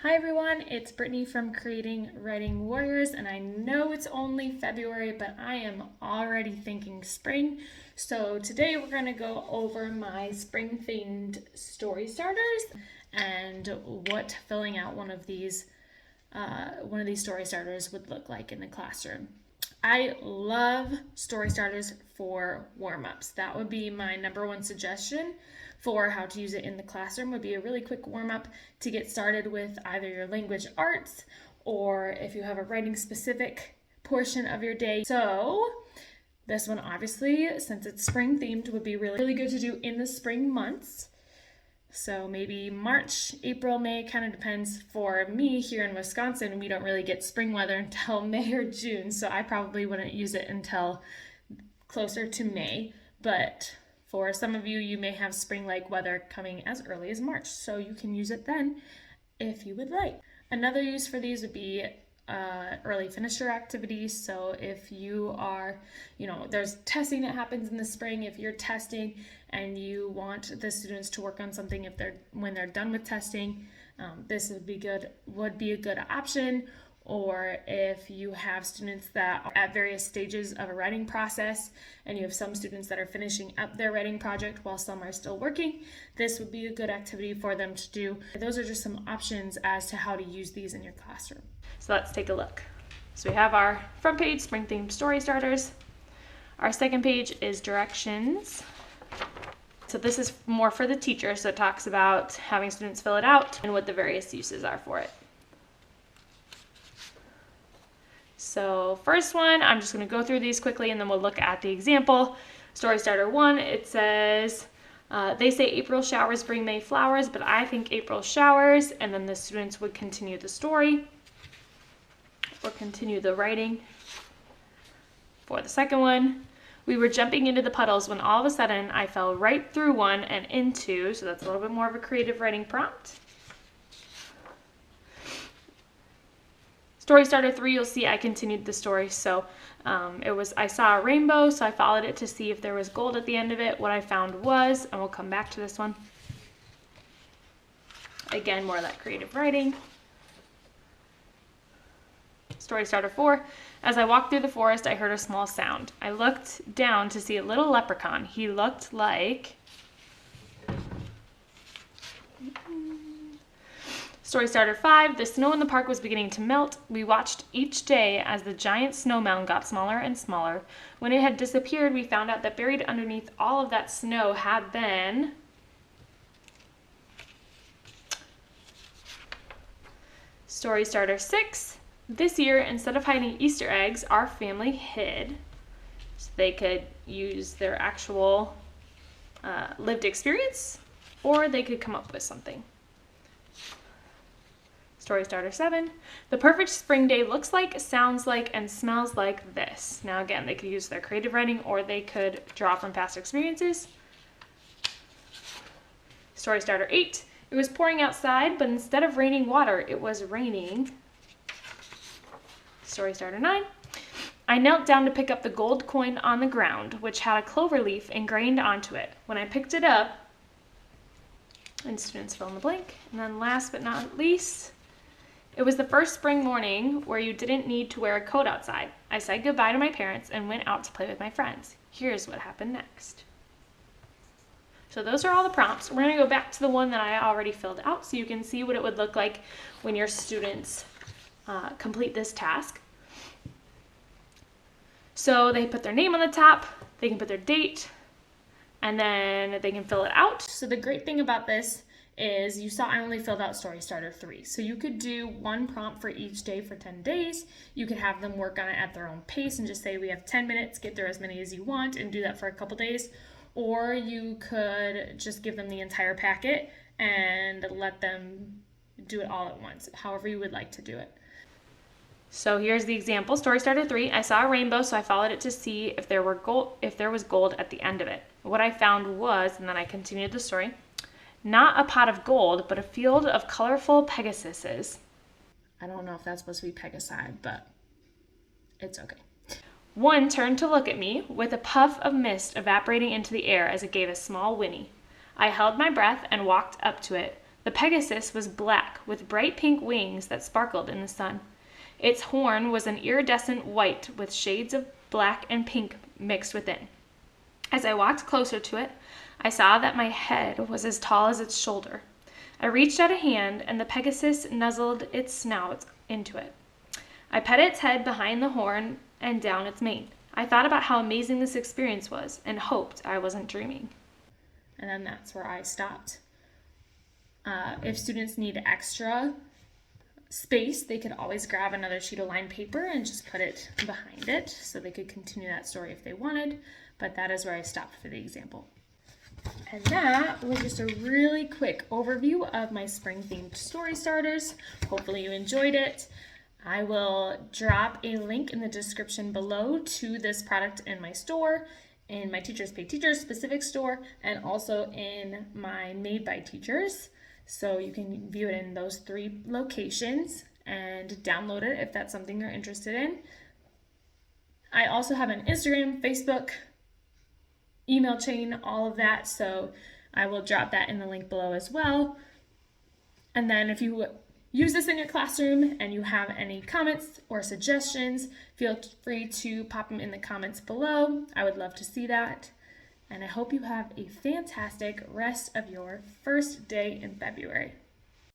Hi everyone, it's Brittany from Creating Writing Warriors, and I know it's only February, but I am already thinking spring. So today we're going to go over my spring themed story starters and what filling out one of these story starters would look like in the classroom. I love story starters for warm-ups. That would be my number one suggestion for how to use it in the classroom. Would be a really quick warm-up to get started with either your language arts or if you have a writing specific portion of your day. So this one, obviously, since it's spring themed, would be really good to do in the spring months. So maybe March, April, May, kind of depends. For me here in Wisconsin, we don't really get spring weather until May or June, so I probably wouldn't use it until closer to May. But for some of you, you may have spring-like weather coming as early as March, so you can use it then if you would like. Another use for these would be early finisher activities. So if you are, there's testing that happens in the spring. If you're testing and you want the students to work on something when they're done with testing, this would be a good option. Or if you have students that are at various stages of a writing process and you have some students that are finishing up their writing project while some are still working, this would be a good activity for them to do. Those are just some options as to how to use these in your classroom. So let's take a look. So we have our front page, spring themed story starters. Our second page is directions. So this is more for the teacher, so it talks about having students fill it out and what the various uses are for it. So first one, I'm just going to go through these quickly and then we'll look at the example. Story starter 1, it says, they say April showers bring May flowers, but I think April showers, and then the students would continue the story or continue the writing. For the second one, we were jumping into the puddles when all of a sudden I fell right through one and into, so that's a little bit more of a creative writing prompt. Story starter 3, you'll see I continued the story. So I saw a rainbow, so I followed it to see if there was gold at the end of it. What I found was, and we'll come back to this one, again, more of that creative writing. Story starter 4, as I walked through the forest, I heard a small sound. I looked down to see a little leprechaun. He looked like... Story starter 5, the snow in the park was beginning to melt. We watched each day as the giant snow mound got smaller and smaller. When it had disappeared, we found out that buried underneath all of that snow had been... Story starter 6, this year, instead of hiding Easter eggs, our family hid. So they could use their actual lived experience, or they could come up with something. Story starter 7, the perfect spring day looks like, sounds like, and smells like this. Now again, they could use their creative writing or they could draw from past experiences. Story starter 8, it was pouring outside, but instead of raining water, it was raining. Story starter 9, I knelt down to pick up the gold coin on the ground, which had a clover leaf ingrained onto it. When I picked it up, and students fill in the blank. And then last but not least, it was the first spring morning where you didn't need to wear a coat outside. I said goodbye to my parents and went out to play with my friends. Here's what happened next. So those are all the prompts. We're going to go back to the one that I already filled out so you can see what it would look like when your students complete this task. So they put their name on the top, they can put their date, and then they can fill it out. So the great thing about this is you saw I only filled out story starter 3. So you could do one prompt for each day for 10 days. You could have them work on it at their own pace and just say we have 10 minutes, get through as many as you want and do that for a couple days. Or you could just give them the entire packet and let them do it all at once, however you would like to do it. So here's the example, story starter 3. I saw a rainbow, so I followed it to see if there was gold at the end of it. What I found was, and then I continued the story, not a pot of gold, but a field of colorful Pegasuses. I don't know if that's supposed to be Pegasi, but it's okay. One turned to look at me with a puff of mist evaporating into the air as it gave a small whinny. I held my breath and walked up to it. The Pegasus was black with bright pink wings that sparkled in the sun. Its horn was an iridescent white with shades of black and pink mixed within. As I walked closer to it, I saw that my head was as tall as its shoulder. I reached out a hand, and the Pegasus nuzzled its snout into it. I pet its head behind the horn and down its mane. I thought about how amazing this experience was and hoped I wasn't dreaming. And then that's where I stopped. If students need extra space, they could always grab another sheet of lined paper and just put it behind it so they could continue that story if they wanted, but that is where I stopped for the example. And that was just a really quick overview of my spring themed story starters. Hopefully you enjoyed it. I will drop a link in the description below to this product in my store, in my Teachers Pay Teachers specific store, and also in my Made by Teachers. So you can view it in those 3 locations and download it if that's something you're interested in. I also have an Instagram, Facebook, email chain, all of that. So I will drop that in the link below as well. And then if you use this in your classroom and you have any comments or suggestions, feel free to pop them in the comments below. I would love to see that. And I hope you have a fantastic rest of your first day in February.